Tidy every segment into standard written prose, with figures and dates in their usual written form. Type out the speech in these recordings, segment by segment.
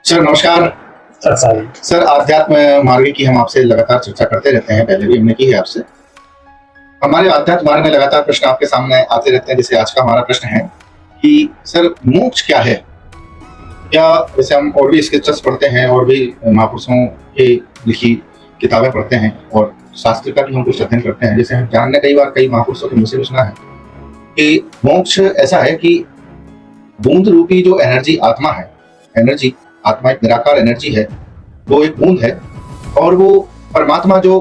Sir नमस्कार। Sir आध्यात्म मार्ग की हम आपसे लगातार चर्चा करते रहते हैं, पहले भी हमने की है आपसे। हमारे आध्यात्म मार्ग में लगातार प्रश्न आपके सामने आते रहते हैं। जैसे आज का हमारा प्रश्न है कि सर मोक्ष क्या है? क्या जैसे हम और भी स्क्रिप्चर्स पढ़ते हैं और भी महापुरुषों की लिखी किताबें पढ़ते हैं और शास्त्र का भी हम कुछ अध्ययन करते हैं, जैसे हम जानने कई बार कई महापुरुषों के मुँह से भी सुना है कि मोक्ष ऐसा है कि बूंद रूपी जो एनर्जी आत्मा है, एनर्जी आत्मा एक निराकार एनर्जी है, वो एक बूंद है और वो परमात्मा जो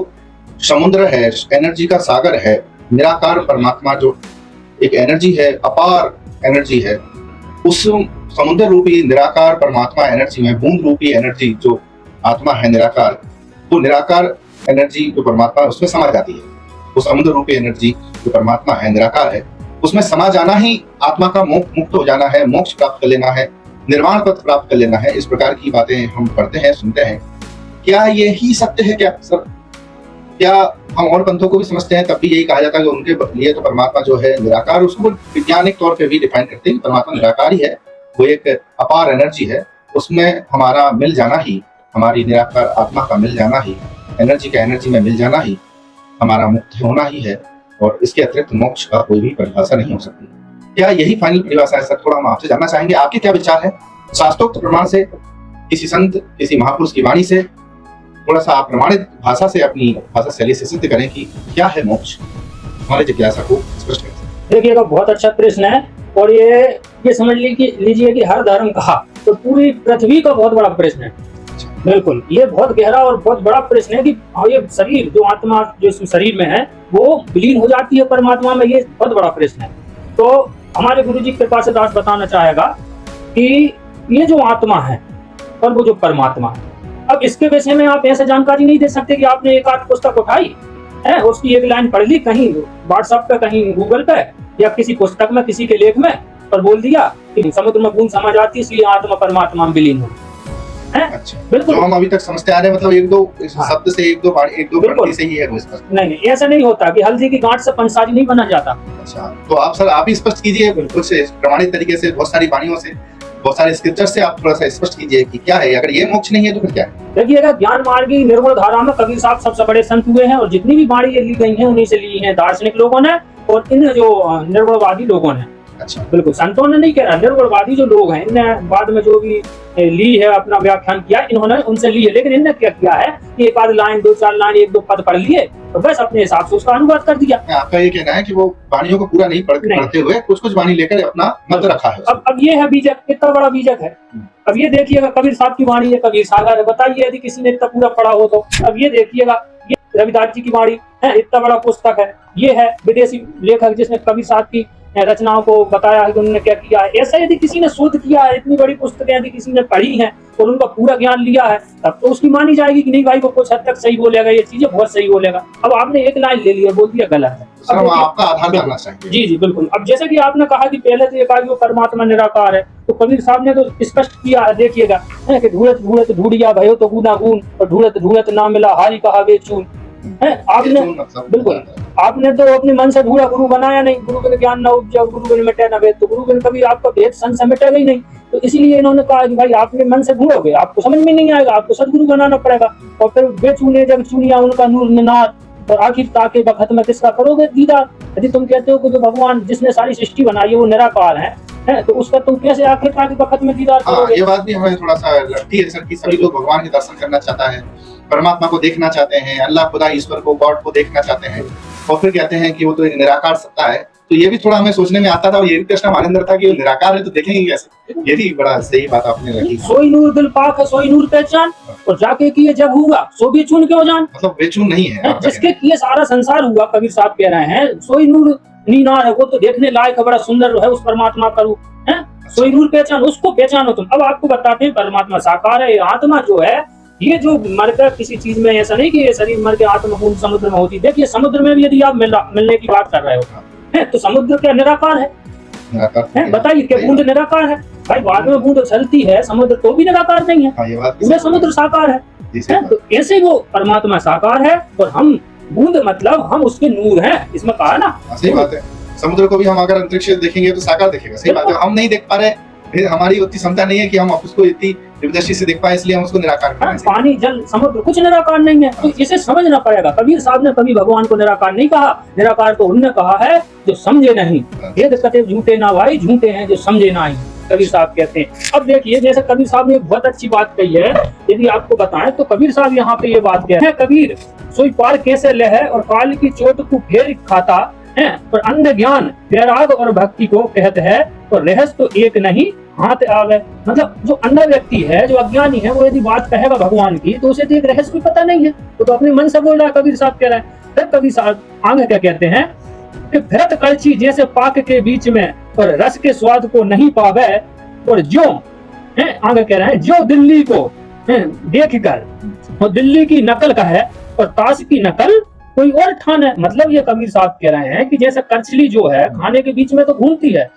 समुद्र है, एनर्जी का सागर है, निराकार परमात्मा जो एक एनर्जी है, अपार एनर्जी है, उस समुद्र रूपी निराकार परमात्मा एनर्जी में बूंद रूपी एनर्जी जो आत्मा है निराकार, वो निराकार एनर्जी जो परमात्मा है उसमें समा जाती है। वो समुद्र रूपी एनर्जी जो परमात्मा है निराकार है, उसमें समा जाना ही आत्मा का मुक्त हो जाना है, मोक्ष प्राप्त कर लेना है, निर्वाण पद प्राप्त कर लेना है। इस प्रकार की बातें हम पढ़ते हैं, सुनते हैं। क्या यही सत्य है क्या सर? क्या हम और पंथों को भी समझते हैं तब भी यही कहा जाता है कि उनके लिए तो परमात्मा जो है निराकार, उसको वैज्ञानिक तौर पे भी डिफाइन करते हैं कि परमात्मा निराकार ही है, वो एक अपार एनर्जी है, उसमें हमारा मिल जाना ही, हमारी निराकार आत्मा का मिल जाना ही, एनर्जी का एनर्जी में मिल जाना ही हमारा मुक्त होना ही है और इसके अतिरिक्त मोक्ष का कोई भी परिभाषा नहीं हो सकती। क्या यही फाइनल परिभाषा है सर? थोड़ा हम आपसे जानना चाहेंगे, आपके क्या विचार है शास्त्रोक्त प्रमाण से, किसी संत किसी महापुरुष की वाणी से, थोड़ा सा आप प्रमाणित भाषा से अपनी भाषा शैली से सिद्ध करें कि क्या है मोक्ष, हमारे जिज्ञासा को स्पष्ट करें। देखिएगा, बहुत अच्छा प्रश्न है और ये समझ लीजिए कि हर धर्म का तो पूरी पृथ्वी का बहुत बड़ा प्रश्न है। बिल्कुल, ये बहुत गहरा और बहुत बड़ा प्रश्न है कि ये शरीर जो आत्मा जो इस शरीर में है वो विलीन हो जाती है परमात्मा में, ये बहुत बड़ा प्रश्न है। तो हमारे गुरुजी कृपा से दास बताना चाहेगा कि ये जो आत्मा है और वो जो परमात्मा है, अब इसके विषय में आप ऐसे जानकारी नहीं दे सकते कि आपने एक आध पुस्तक उठाई है, उसकी एक लाइन पढ़ ली कहीं व्हाट्सएप पे, कहीं गूगल पे या किसी पुस्तक में, किसी के लेख में, और बोल दिया कि समुद्र में बूंद समा जाती है इसलिए आत्मा परमात्मा में विलीन हो। अच्छा, बिल्कुल, जो हम अभी तक समझते आ रहे हैं, मतलब एक दो शब्द से एक दो पंक्ति से ही है वो स्पष्ट। नहीं, ऐसा नहीं होता कि हल्दी की गांठ से पंसारी नहीं बना जाता। अच्छा, तो आप सर आप ही स्पष्ट कीजिए कुछ प्रमाणित तरीके से, बहुत सारी वाणियों से, बहुत सारे स्क्रिप्चर से आप थोड़ा सा स्पष्ट कीजिए कि क्या है। अगर ये मोक्ष नहीं है तो फिर क्या है? देखिएगा, ज्ञान मार्गी निर्गुण धारा में कबीर साहब सबसे बड़े संत हुए हैं और जितनी भी वाणी ली गई हैं उन्हीं से ली हैं दार्शनिक लोगों ने और इन जो निर्गुणवादी लोगों ने। अच्छा, बिल्कुल, संतों ने नहीं कहा, निर्गुणवादी जो लोग हैं इन्होंने बाद में जो भी ली है, अपना व्याख्यान किया, इन्होंने उनसे ली है, लेकिन इन्होंने क्या किया है कि एक आध लाइन, दो चार लाइन, एक दो पद पढ़ लिए और बस अपने हिसाब से उसका अनुवाद कर दिया। आपका ये कहना है कि वो वाणियों को पूरा नहीं पढ़ते हुए कुछ वाणी लेकर अपना मत रखा है। अब ये है बीजक, कितना बड़ा बीजक है। अब ये देखिएगा, कबीर साहब की वाणी है, कबीर सागर है, बताइए यदि किसी ने इतना पूरा पढ़ा हो तो। अब ये देखिएगा, ये रविदास जी की वाणी है, इतना बड़ा पुस्तक है। ये है विदेशी लेखक जिसने कबीर साहब की रचनाओं को बताया है कि उन्होंने क्या किया है। ऐसा यदि किसी ने शोध किया है, इतनी बड़ी पुस्तकें यदि किसी ने पढ़ी हैं और उनका पूरा ज्ञान लिया है, तब तो उसकी मानी जाएगी कि नहीं भाई वो कुछ हद तक सही बोलेगा, ये चीजें बहुत सही बोलेगा। अब आपने एक लाइन ले लिया, बोल दिया गलत है। अब आपका आधार जानना चाहिए। जी जी बिल्कुल। अब जैसे कि आपने कहा कि पहले तो ये कहा कि वो परमात्मा निराकार है, तो कबीर साहब ने तो स्पष्ट किया है, देखिएगा कि ढूंढत ढूंढत ढूंढिया भयो तो गुना गुण और ढूंढत ढूंढत ना मिला हारी कहा वे चून है। आपने बिल्कुल, आपने तो अपने मन से ढूंढा, गुरु बनाया नहीं। गुरु बिन ज्ञान न उपजा, गुरु बिन मिटे न वेद, तो गुरु बिन कभी आपका भेद संग से मिटेगा ही नहीं। तो इसलिए इन्होंने कहा कि भाई आपने मन से ढूंढोगे, आपको समझ में नहीं आएगा, आपको सदगुरु बनाना पड़ेगा। और फिर वे चुने जब चुनिया उनका नूर निनार, और आखिर ताके बखत में किसका करोगे दीदार। यदि तुम कहते हो कि जो भगवान जिसने सारी सृष्टि बनाई है वो निराकार है, तो उसका तुम कैसे आखिर ताके बखत में दीदार करोगे? ये बात भी हमें थोड़ा सा लगती है सर कि सभी लोग भगवान के दर्शन करना चाहता है, परमात्मा को देखना चाहते हैं, अल्लाह खुदा ईश्वर को, गॉड को देखना चाहते हैं, और फिर कहते हैं कि वो तो निराकार सत्ता है। तो ये भी थोड़ा हमें सोचने में आता था और ये भी प्रश्न हमारे अंदर था कि वो निराकार है तो देखेंगे कैसे। ये भी बड़ा सही बात आपने रखी। सोई नूर दिल पाक है, सोई नूर पहचान, और जाके किए जब हुआ सो भी चुन क्यों जान। मतलब बेचून नहीं है, जिसके किए सारा संसार हुआ, कबीर साहब कह रहे हैं सोई नूर नीनार है, वो तो देखने लायक है, बड़ा सुंदर है, उस परमात्मा का रूप है। सोई नूर पहचान, उसको पहचानो तुम। अब आपको बताते हैं परमात्मा साकार है। आत्मा जो है, ये जो मरकर किसी चीज में, ऐसा नहीं कि ये शरीर मर के आत्मा बूंद समुद्र में होती। देखिए समुद्र में भी यदि आप मिलने की बात कर रहे हो है, तो समुद्र क्या निराकार है? बताइए, क्या बूंद निराकार है? भाई बाद में बूंद चलती है, समुद्र तो भी निराकार नहीं है, पूरा समुद्र साकार है। तो ऐसे वो परमात्मा साकार है और हम बूंद, मतलब हम उसके नूर हैं, इसमें कहा ना। सही बात है। समुद्र को भी हम अगर अंतरिक्ष देखेंगे तो साकार दिखेगा। सही बात है, हम नहीं देख पा रहे, हमारी उतनी क्षमता नहीं है कि हम उसको इतनी दृष्टि से देख पाए, इसलिए हम उसको निराकार कर रहे हैं। पानी जल समुद्र कुछ निराकार नहीं है, तो इसे समझना पड़ेगा। कबीर साहब ने कभी भगवान को निराकार नहीं कहा, निराकार तो उन्होंने कहा है जो समझे नहीं। वेद कहते झूठे ना भाई, झूठे हैं जो समझे नहीं, कबीर साहब कहते हैं। अब देखिए जैसे कबीर साहब ने एक बहुत अच्छी बात कही है, यदि आपको बताएं तो कबीर साहब यहाँ पे ये बात कहते हैं, कबीर सोई पार कैसे ले है और काल की चोट को फेर खाता है, पर अंध ज्ञान वैराग और भक्ति को कहते है, और रहस्य तो एक नहीं हाथ आवे। मतलब जो अंधा व्यक्ति है, जो अज्ञानी है, वो यदि बात कहेगा भगवान की तो उसे तो एक रहस्य भी पता नहीं है, तो अपने मन से बोल रहा है, कबीर साहब कह रहे हैं। फिर कबीर साहब आगे क्या कहते हैं कि भरत कलछी जैसे पाक के बीच में और रस के स्वाद को नहीं पावे, और जो है आगे कह रहे हैं जो दिल्ली को देख कर और दिल्ली की नकल का है और ताश की नकल कोई और ठान है। मतलब ये कबीर साहब कह रहे हैं कि जैसे करछली जो है खाने के बीच में तो घूमती है,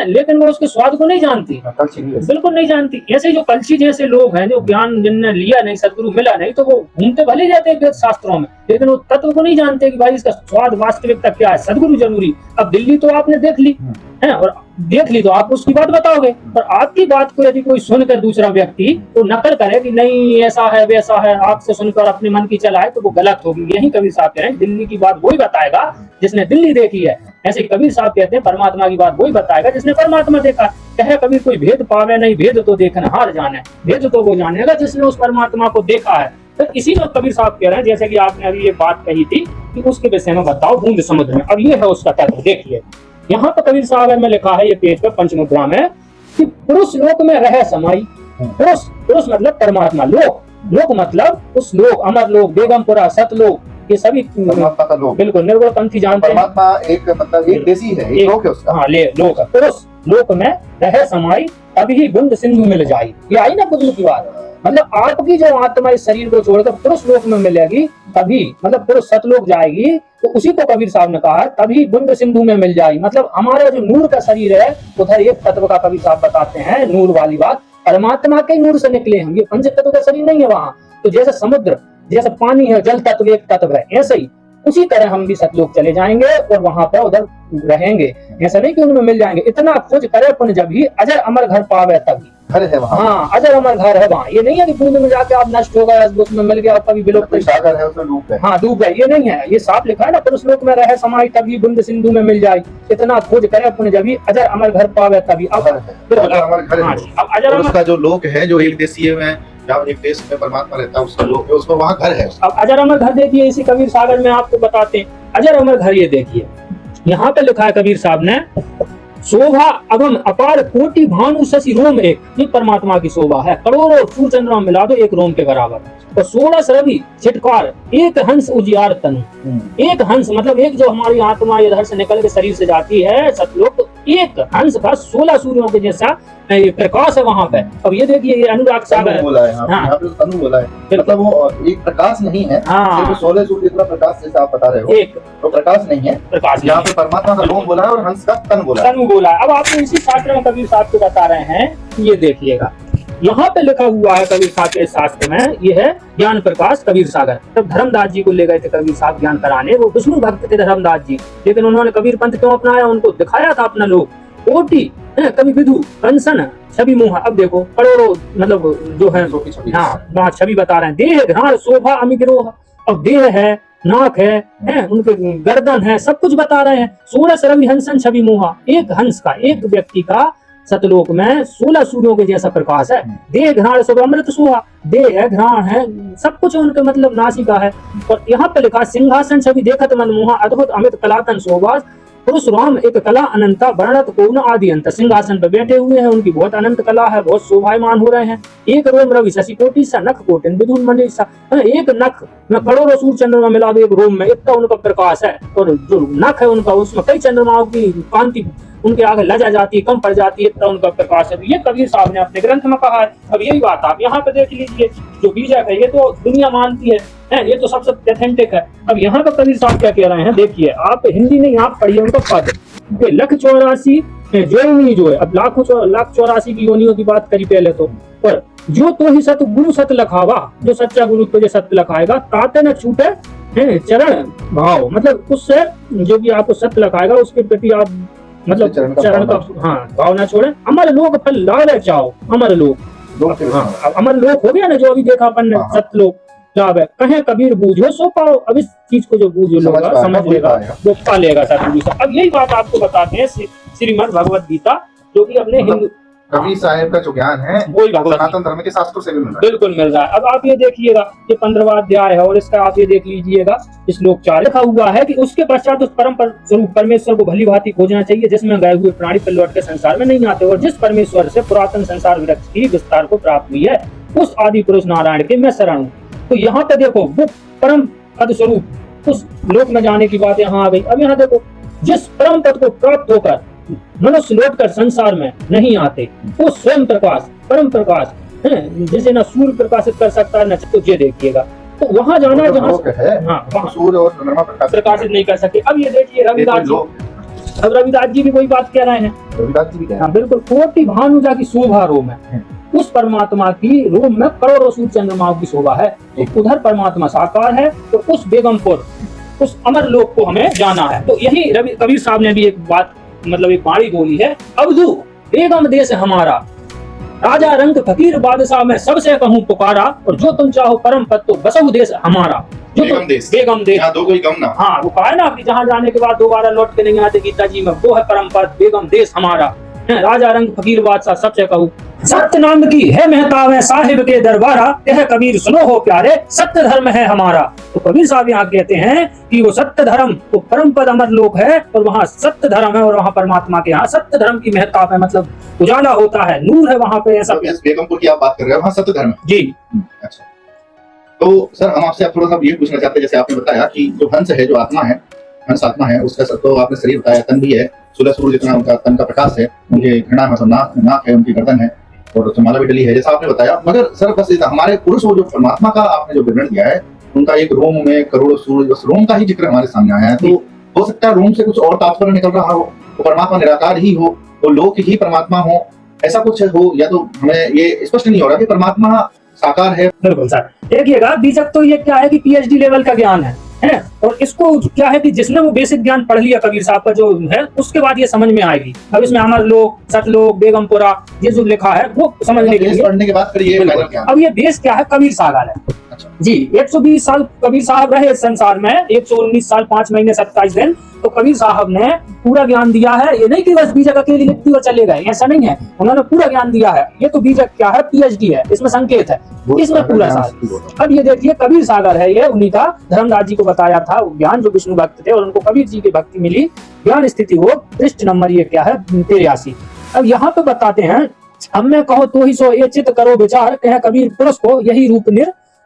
लेकिन वो उसके स्वाद को नहीं जानती, बिल्कुल नहीं जानती। ऐसे जो कलछी जैसे लोग हैं, जो ज्ञान जिनने लिया नहीं, सदगुरु मिला नहीं, तो वो घूमते भले जाते हैं वेद शास्त्रों में, लेकिन वो तत्व को नहीं जानते कि भाई इसका स्वाद वास्तविकता क्या है। सदगुरु जरूरी। अब दिल्ली तो आपने देख ली है, और देख ली तो आप उसकी बात बताओगे, पर आपकी बात को यदि कोई सुनकर दूसरा व्यक्ति तो नकल करे कि नहीं ऐसा है वैसा है, आपसे सुनकर अपने मन की चलाए, तो वो गलत होगी। यही कबीर साहब कह रहे हैं, दिल्ली की बात वही बताएगा जिसने दिल्ली देखी है। ऐसे कबीर साहब कहते हैं परमात्मा की बात वही बताएगा जिसने परमात्मा देखा। कहे कबीर कोई भेद पावे नहीं, भेद तो देखना हार जाने, भेद तो वो जानेगा जिसने उस परमात्मा को देखा है। तो इसी में कबीर साहब कह रहे हैं, जैसे कि आपने अभी ये बात कही थी कि उसके विषय में बताओ बूंद समुद्र में। अब ये है उसका तत्व। देखिए यहाँ पर कबीर साहब में लिखा है, ये पेज पे पंचमुद्रा में, कि पुरुष लोक में रहे समाई। पुरुष मतलब परमात्मा, लोक मतलब उस लोक, अमर लोक, बेगमपुरा, सतलोक, ये सभी परमात्मा का लोक। बिल्कुल निर्गुण पंथी जानते हैं। परमात्मा एक मतलब एक देसी है, एक लोक है उसका। हाँ लोक। पुरुष लोक में रहे समाई, तभी बूंद सिंधु मिल जाई। ये आई ना बुद्ध की बात। मतलब आपकी जो आत्मा इस शरीर को छोड़कर पुरुष लोक में मिलेगी, तभी मतलब पुरुष सतलोक जाएगी, तो उसी को कबीर साहब ने कहा तभी बूंद सिंधु में मिल जाएगी। मतलब हमारा जो नूर का शरीर है, उधर एक तत्व का कबीर साहब बताते हैं, नूर वाली बात, परमात्मा के नूर से निकले हम, ये पंच तत्व का शरीर नहीं है वहाँ। तो जैसे समुद्र, जैसे पानी है, जल तत्व एक तत्व है, ऐसे ही उसी तरह हम भी सतलोक चले जाएंगे और वहां पर उधर रहेंगे। ऐसा नहीं कि उनमें मिल जाएंगे। इतना खोज करे पुण्य जब ही अजर अमर घर पावे, तभी घर है वहाँ। हाँ अजर अमर घर है वहाँ। ये नहीं है कि बूंद में जाके आप नष्ट हो गए, उसमें मिल गया, कभी विलुप्त सागर है उसमें डूब गए। हाँ डूब गए, ये नहीं है। ये साफ लिखा है ना, पुरुष लोक में रहे समाई, तभी बूंद सिंधु में मिल जाए। इतना खोज करे पुण्य जब ही अजर अमर घर पावे, तभी अब अजर अमर का जो लोक है, जो एक देशीय में जहाँ एक देश में परमात्मा रहता है, उसका लोक है, उसमें वहाँ घर है। अब अजर अमर घर देखिए, इसी कबीर सागर में आपको बताते हैं अजर अमर घर। ये देखिए यहाँ पे लिखा है कबीर साहब ने, शोभा अगम अपार कोटि भानु शशि रोम एक। ये परमात्मा की शोभा है, करोड़ों सूर्य चंद्रमा मिला दो एक रोम के बराबर। और 16 रवि छिटकार एक हंस उजियार तनु। एक हंस मतलब एक जो हमारी आत्मा इधर से निकल के शरीर से जाती है सतलोक, तो एक हंस का 16 सूर्यों के जैसा प्रकाश है वहाँ पे। अब ये देखिए ये अनुराग सागर बोला है, यहाँ पे तनु बोला है, मतलब वो एक प्रकाश नहीं है। हाँ 16 सूर्य जितना प्रकाश जैसे आप बता रहे हो, एक तो प्रकाश नहीं है, प्रकाश। यहाँ पे परमात्मा का रोम बोला है और हंस का तन बोला है। अब आपको इसी शास्त्र में कबीर साहब को बता रहे हैं, ये देखिएगा यहाँ पे लिखा हुआ है कबीर साहब के शास्त्र में, ये है ज्ञान प्रकाश कबीर सागर। तब धर्मदास जी को ले गए थे कबीर साहब ज्ञान कराने, वो विष्णु भक्त थे धर्मदास जी, लेकिन उन्होंने कबीर पंथ क्यों अपनाया, उनको दिखाया था अपना लोग। कोटि कवि विधु कंसन छवि मोह। अब देखो करोड़ों मतलब जो है, हाँ छवि बता रहे हैं। देह घ्राण शोभा अमिग्रोह। अब देह है, नाक है, उनके गर्दन है, सब कुछ बता रहे हैं। 16 रवि हंसन छवि मोहा। एक हंस का, एक व्यक्ति का सतलोक में 16 सूर्यों के जैसा प्रकाश है। देह घ्राण शोभा अमृत सुहा। देह है, घ्राण है, सब कुछ उनके मतलब नासिका है। और यहाँ पे लिखा सिंहासन छवि देखत मनमोहा अद्भुत अमित कलातन शोभा। पुरुष राम एक कला अनंता वर्णत को न आदि अंत। सिंहासन पर बैठे हुए हैं, उनकी बहुत अनंत कला है, बहुत शोभायमान हो रहे हैं। एक रोम रवि शशि कोटि सा नख कोटिन विधुन मंडिसा। एक नख में करोड़ों सूर्य चंद्रमा मिला दो एक रोम में, इतना उनका प्रकाश है। और जो नख है उनका, उसमें कई चंद्रमाओं की कांति उनके आगे लजा जाती है, कम पड़ जाती है, इतना उनका प्रकाश है। ये कबीर साहब ने अपने ग्रंथ में कहा है। अब यही बात आप यहाँ पे देख लीजिए, जो बीजक है ये तो दुनिया मानती है, ये तो सबसे ऑथेंटिक है। अब यहाँ पे कबीर साहब क्या कह रहे हैं, देखिए आप हिंदी नहीं आप पढ़िए उनका पद। 1,84,000 जोनी जो है, अब लाख 84 की योनियों की बात करी पहले तो। पर जो तो ही सत गुरु सत लखावा, जो सच्चा गुरु तुझे सत्य लखाएगा, ताते न छूटे चरण भाव। मतलब उससे जो भी आपको सत्य लखाएगा उसके प्रति आप मतलब चरण का हाँ भाव ना छोड़े। अमर लोक फल लाल चाओ। अमर लोक अब अमर लोक हो गया ना, जो अभी देखा अपन ने, सतलोक लाभ है, कहे कबीर बूझो सो पाओ। अब इस चीज को जो बूझ लेगा, समझ लेगा, वो पा लेगा सतगुरु से। अब यही बात आपको बताते हैं श्रीमद् भगवद गीता, जो कि अपने हिंदू कबीर साहब का जो ज्ञान है वही भगवत सनातन धर्म के शास्त्रों से भी मिल रहा है। बिल्कुल मिल रहा है। अब आप ये देखिएगा, ये 15वां अध्याय है और इसका आप ये देख लीजिएगा, श्लोक 4 लिखा हुआ है कि उसके पश्चात उस परम स्वरूप परमेश्वर को भली भांति खोजना चाहिए, जिसमें गए हुए प्राणी फिर लौट के संसार में नहीं आते, और जिस परमेश्वर से पुरातन संसार वृक्ष की विस्तार को प्राप्त हुई है, उस आदि पुरुष नारायण के मैं शरण हूँ। तो यहाँ पे देखो, वो परम पद स्वरूप उस लोक में जाने की बात यहाँ आ गई। अब यहाँ देखो, जिस परम पद को प्राप्त होकर मनुष्य लौट कर संसार में नहीं आते, वो स्वयं प्रकाश, परम प्रकाश है, जिसे न सूर्य प्रकाशित कर सकता न, तो ये देखिएगा। तो वहां जाना जहाँ सूर्य और चंद्रमा प्रकाशित नहीं कर सकते। अब ये देखिए रविदास जी, अब रविदास जी भी कोई बात कह रहे हैं, रविदास जी भी हाँ बिल्कुल, कोटि भानुजा की शोभा रोम है, उस परमात्मा की रोम में करोड़ों सूर्य चंद्रमाओं की शोभा है। उधर परमात्मा साकार है, तो उस बेगमपुर, उस अमर लोक को हमें जाना है। तो यही रवि कबीर साहब ने भी एक बात, मतलब एक वाणी बोली है, अवधू बेगम देश हमारा, राजा रंग फकीर बादशाह में सबसे कहूँ पुकारा, और जो तुम चाहो परम पद तो बसहु देश हमारा। जो बेगम देश, बेगम देश, दो कोई गम ना। हाँ, वो कहा है ना कि जहाँ जाने के बाद दोबारा लौट के नहीं आते गीता जी में, वो है परम पद बेगम देश हमारा, राजा रंग फकीर बादशाह सबसे कहूँ। सत्य नाम की है महताब है साहिब के दरबारा, यह कबीर सुनो हो प्यारे, सत्य धर्म है हमारा। तो कबीर साहब यहाँ कहते हैं कि वो सत्य धर्म, वो परम पद अमर लोक है, और वहाँ सत्य धर्म है, और वहाँ परमात्मा के यहाँ सत्य धर्म की महताब है, मतलब उजाला होता है, नूर है वहाँ पे। ऐसा बेगमपुर की आप बात कर रहे हो, वहाँ सत्य धर्म जी। अच्छा, तो सर हम आपसे थोड़ा सा ये पूछना चाहते हैं, जैसे आपने बताया कि जो हंस है, जो आत्मा है, हंस आत्मा है, उसका सब तो आपने शरीर बताया, तन भी है, सूर्य सूर्य जितना उनका तन का प्रकाश है, उनके घृणा मतलब नाक है, उनकी गर्दन है, और माला भी डली है, जैसा आपने बताया। मगर सर बस हमारे पुरुष, वो जो परमात्मा का आपने जो विवरण दिया है, उनका एक रोम में करोड़ों सूर्य, बस रोम का ही जिक्र हमारे सामने आया है। तो हो सकता है रोम से कुछ और तात्पर्य निकल रहा हो, वो परमात्मा निराकार ही हो, वो लोक ही परमात्मा हो, ऐसा कुछ हो, या तो हमें ये स्पष्ट नहीं हो रहा कि परमात्मा साकार है। बिल्कुल सर, देखिएगा बीजक तो ये क्या है कि पीएचडी लेवल का ज्ञान है, और इसको क्या है कि जिसने वो बेसिक ज्ञान पढ़ लिया कबीर साहब का जो है, उसके बाद ये समझ में आएगी। अब इसमें अमर लोक, सतलोक, बेगमपुरा, ये जो लिखा है वो समझने के लिए, पढ़ने के बाद फिर ये अब ये बेस क्या है, कबीर सागर है। अच्छा। जी, 120 साल कबीर साहब रहे संसार में, 119 साल 5 महीने 27 दिन, तो कबीर साहब ने पूरा ज्ञान दिया है। ये नहीं कि बस बीजक अकेली लिखती और चले गए, ऐसा नहीं है, उन्होंने पूरा ज्ञान दिया है। ये तो बीजक क्या है, पीएचडी है, इसमें संकेत है, इसमें पूरा साल। अब ये देखिए कबीर सागर है, ये उन्हीं का धर्मदास जी को बताया था वो ज्ञान, जो विष्णु भक्त थे और उनको कबीर जी की भक्ति मिली। ज्ञान स्थिति हो, पृष्ठ नंबर ये क्या है, 83। अब यहाँ पे बताते हैं, हम में कहो तो ही सो ये चित करो विचार, कह कबीर पुरुष को यही रूप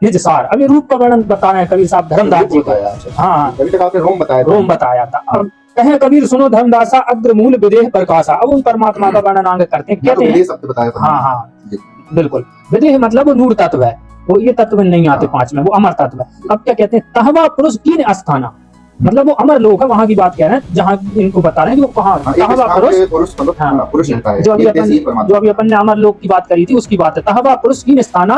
निज सार। अब ये रूप का वर्णन बता रहे हैं कबीर साहब धर्मदास जी को। हाँ, अभी तक आपने रोम बताया था। अब कहे कबीर सुनो धर्मदासा, अग्र मूल विदेह प्रकाशा। अब उन परमात्मा का वर्णन आगे करते हैं, कहते हैं हाँ बिल्कुल, विदेह मतलब वो नूर तत्व है, वो ये तत्व नहीं आते 5 में, वो अमर तत्व है। अब क्या कहते हैं, तहवा पुरुष कीन अस्थाना, मतलब वो अमर लोक है, वहां की बात कह रहे हैं, जहाँ इनको बता रहे हैं कि वो कहाँ तहवा पुरुष, जो अभी अपन ने अमर लोक की बात करी थी उसकी बात है। तहवा पुरुष कीन स्थाना,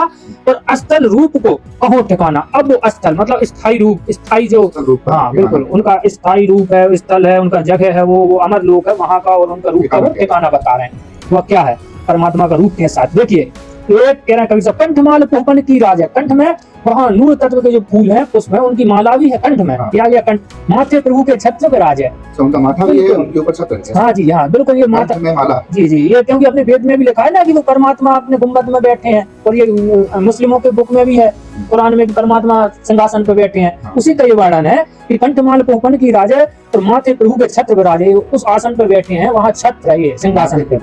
और अस्थल रूप को कहो ठिकाना। अब वो अस्थल मतलब स्थायी रूप, स्थायी जो, हाँ बिल्कुल, उनका स्थायी रूप है, स्थल है, उनका जगह है, वो अमर लोक है वहाँ का, और उनका रूप का वो ठिकाना बता रहे हैं। वह क्या है, परमात्मा का रूप के साथ। देखिए एक कह रहे हैं कवि साहब, कंठमाल पोपन की राज है, कंठ में वहाँ नूर तत्व के जो फूल हैं उसमें उनकी माला भी है कंठ में। क्या यह कंठ, माथे प्रभु के छत्र पे राज है, उनका माथा भी है, उनके ऊपर छत्र है। हाँ जी, हाँ बिल्कुल, ये माथा में माला। जी जी, ये क्योंकि अपने वेद में भी लिखा है ना कि वो परमात्मा अपने गुम्बद में बैठे हैं, और ये मुस्लिमों के बुक में भी है, कुरान में भी परमात्मा सिंहासन पे बैठे हैं। उसी का ये वर्णन है कि कंठमाल पोपन की राज है, और माथे प्रभु के छत्र पे राज है, उस आसन पे बैठे हैं, वहाँ छत्र है, ये सिंहासन पे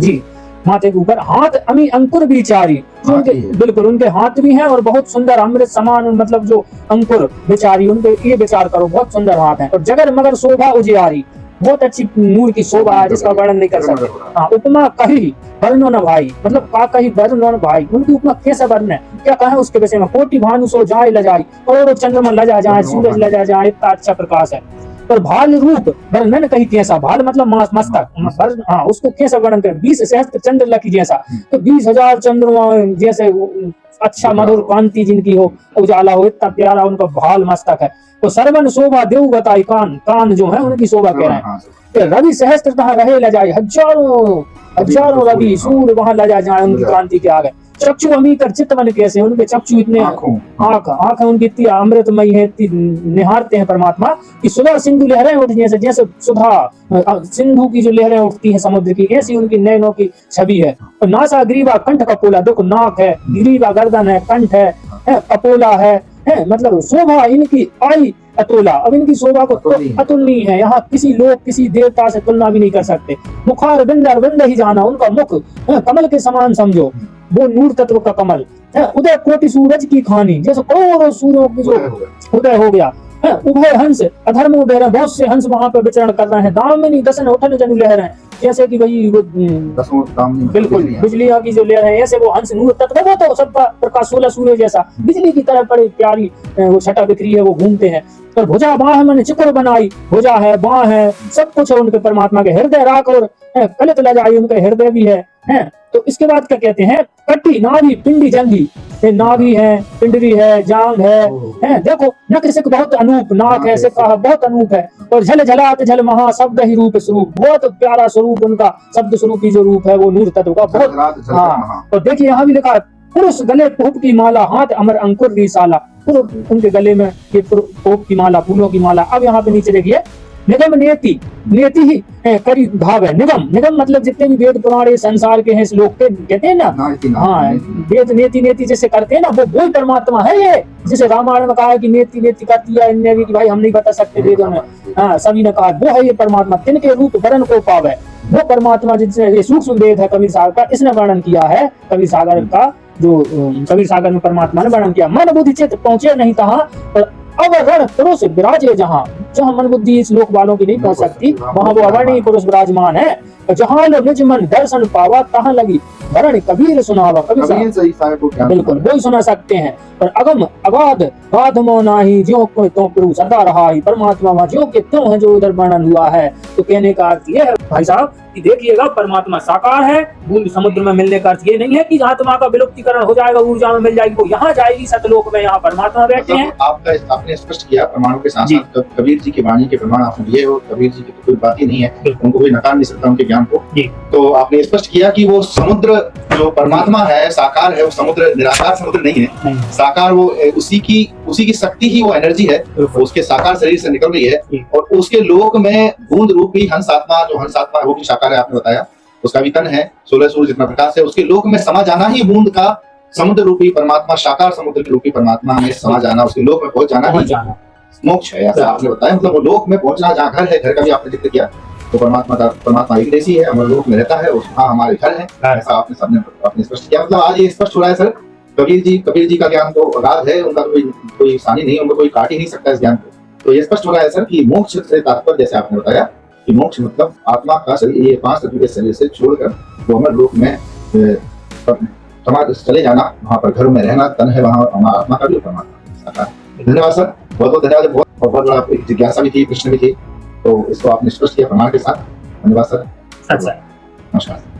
जी, माथे के ऊपर। हाथ अमी अंकुर बिचारी, उनके बिल्कुल उनके हाथ भी हैं, और बहुत सुंदर अमृत समान, मतलब जो अंकुर बिचारी, उनके ये विचार करो, बहुत सुंदर हाथ है। और जगर मगर शोभा उजियारी, बहुत अच्छी नूर की शोभा है, जिसका वर्णन नहीं कर सकते। हाँ, उपमा कही वर्णो न भाई, मतलब का कही वर्णो न भाई, उनकी उपमा कैसे वर्ण है, क्या कहें उसके विषय में। कोटि भानु सो जाए लजाई, करोड़ों चंद्रमा लजा जाए, सूरज लजा जाए, इतना अच्छा प्रकाश है। पर भाल रूप वर्णन कहीं कैसा, भाल मतलब मस्तक, हाँ उसको कैसा वर्णन करें, 20 सहस्त्र चंद्र लकी जैसा, तो 20,000 चंद्रमा जैसे अच्छा मधुर कांति जिनकी हो, उजाला हो, इतना प्यारा उनका भाल मस्तक है। तो सर्वन शोभा देव बताई, कान जो है उनकी शोभा कह रहे हैं। रवि सहस्त्र रहे ल जाए, हजारों रवि सूर्य वहां लजा जाए उनकी कांति के आगे। चक्षु अमीकर चित्तवन कैसे, उनके चक्षु इतने आंख उनकी इतनी अमृतमयी है, इतनी निहारते हैं परमात्मा कि सुधा सिंधु लहरें उठती हैं, जैसे सुधा सिंधु की जो लहरें उठती हैं समुद्र की, ऐसी उनकी नैनों की छवि है। और नासा ग्रीवा कंठ कपोला, देखो नाक है, ग्रीवा गर्दन है, कंठ है, कपोला है, मतलब शोभा इनकी आई अतुला। अब इनकी शोभा को अतुलनीय है, यहाँ किसी लोग किसी देवता से तुलना भी नहीं कर सकते। मुखार बिंदर बिंद ही जाना, उनका मुख कमल के समान समझो, वो नूर तत्व का कमल है। उदय कोटि सूरज की खानी, जैसे करोड़ों सूर्यों की जो उदय हो गया। उभय हंस अधर्म उभय, बहुत से हंस वहां पर विचरण कर रहे हैं। दामिनी दसन उठन जनु लहर है, जैसे कि भाई वो बिल्कुल बिजलियां की जो लहर है, ऐसे वो हंस नूर तत्व, वो तो सबका प्रकाश 16 सूर्य जैसा बिजली की तरह बड़ी प्यारी वो छटा बिखरी है, वो घूमते हैं। और भुजा बाह मैंने चिकुर बनाई, भुजा है, बाह है, सब कुछ है उनके परमात्मा के। हृदय राख और कलित लजाई, उनके हृदय भी है। तो इसके बाद क्या कहते हैं, कट्टी नाभि पिंडी जंगी, नाभि है, पिंडरी है, जांग है, देखो नक सिक बहुत अनूप, नाक है, सिक्का बहुत अनूप है। और झल झलात झल महा शब्द ही रूप स्वरूप, बहुत प्यारा स्वरूप उनका, शब्द स्वरूप जो रूप है वो नूर तत्व का बहुत। हाँ, और देखिए यहाँ भी लिखा है, पुरुष गले पुष्प की माला, हाथ अमर अंकुर रिसाला, उनके गले में ये पुष्प की माला, फूलों की माला। अब यहाँ पे नीचे देखिए, निगम नेति, नेति ही करी भाव है। निगम, निगम मतलब जितने भी वेद पुराण संसार के हैं, श्लोक के कहते हैं ना, हाँ, वेद नेति नेति जैसे करते हैं ना, वो ही परमात्मा है ये। जैसे रामायण में कहा है कि नेति नेति करती है, इनने भी कि भाई हम नहीं बता सकते वेदों में, हाँ सभी ने कहा वो है ये परमात्मा। तिनके रूप वरण को पावे, वो परमात्मा जिससे ये सूक्ष्म वेद है कबीर सागर का, इसने वर्णन किया है। कबीर सागर का जो कबीर सागर में परमात्मा ने वर्णन किया। मन बुद्धि चित्त पहुंचे नहीं कहा, और अवरण पुरुष विराजे जहाँ, जहाँ मन बुद्धि इस लोक वालों की नहीं पहुंच सकती, वहाँ वो अवर्णीय पुरुष विराजमान है। जहाँ निज मन दर्शन पावा, तहाँ लगी वरण कबीर सुनावा। कबीर बिल्कुल वही सुना सकते हैं। पर अगम अगाध गाध मोना ही, ज्यों को तो प्रभु सदा रहा ही, परमात्मा वहाँ ज्यों के त्यों है, जो उधर वर्णन हुआ है। तो कहने का अर्थ ये है भाई साहब कि देखिएगा, परमात्मा साकार है। बूंद समुद्र में मिलने का अर्थ ये नहीं है कि आत्मा का विलुप्तीकरण हो जाएगा, ऊर्जा में मिल जाएगी, वो यहाँ जाएगी सतलोक में, यहाँ परमात्मा बैठे हैं। आपने स्पष्ट किया प्रमाणों के साथ साथ कबीर जी की वाणी के प्रमाण आपने दिए, और कबीर जी की तो कोई बात ही नहीं है, उनको कोई नकार नहीं सकता उनके ज्ञान को। तो आपने स्पष्ट किया कि वो समुद्र जो परमात्मा है, साकार है, वो समुद्र निराकार समुद्र नहीं है, साकार वो उसी की शक्ति ही वो एनर्जी है, उसके साकार शरीर से निकल रही है। और उसके लोक में बूंद रूपी हंस आत्मा, जो हंस आत्मा है वो भी साकार है, आपने बताया, उसका भी तन है, 16 सूर्य जितना प्रकाश है, उसके लोक में समा जाना ही बूंद का समुद्र रूपी परमात्मा, साकार समुद्र रूपी परमात्मा में समा जाना, उसके लोक में पहुंच जाना ही मोक्ष है, ऐसा आपने बताया। मतलब वो लोक में पहुंचना, जहाँ घर है, घर का भी आपने जिक्र किया, तो परमात्मा एक जैसी है, हमारे लोक में रहता है, वहाँ हमारे घर है, ऐसा आपने सबने स्पष्ट किया। मतलब आज ये स्पष्ट हो रहा है सर, कबीर जी का ज्ञान तो अगाध है, उनका कोई सानी नहीं, उनको कोई काट ही नहीं सकता इस ज्ञान को। तो ये स्पष्ट हो रहा है सर कि मोक्ष से तात्पर्य, जैसे आपने बताया कि मोक्ष मतलब आत्मा का शरीर, ये 5 तत्व के शरीर से छोड़कर वो हमारे लोक में चले जाना, वहाँ पर घर में रहना, तन है वहाँ हमारा आत्मा का भी, परमात्मा। धन्यवाद सर, बहुत बहुत धन्यवाद। बहुत बड़ा जिज्ञासा भी थी, प्रश्न भी थी, तो इसको आपने स्पष्ट किया प्रमाण के साथ। धन्यवाद सर। अच्छा, नमस्कार।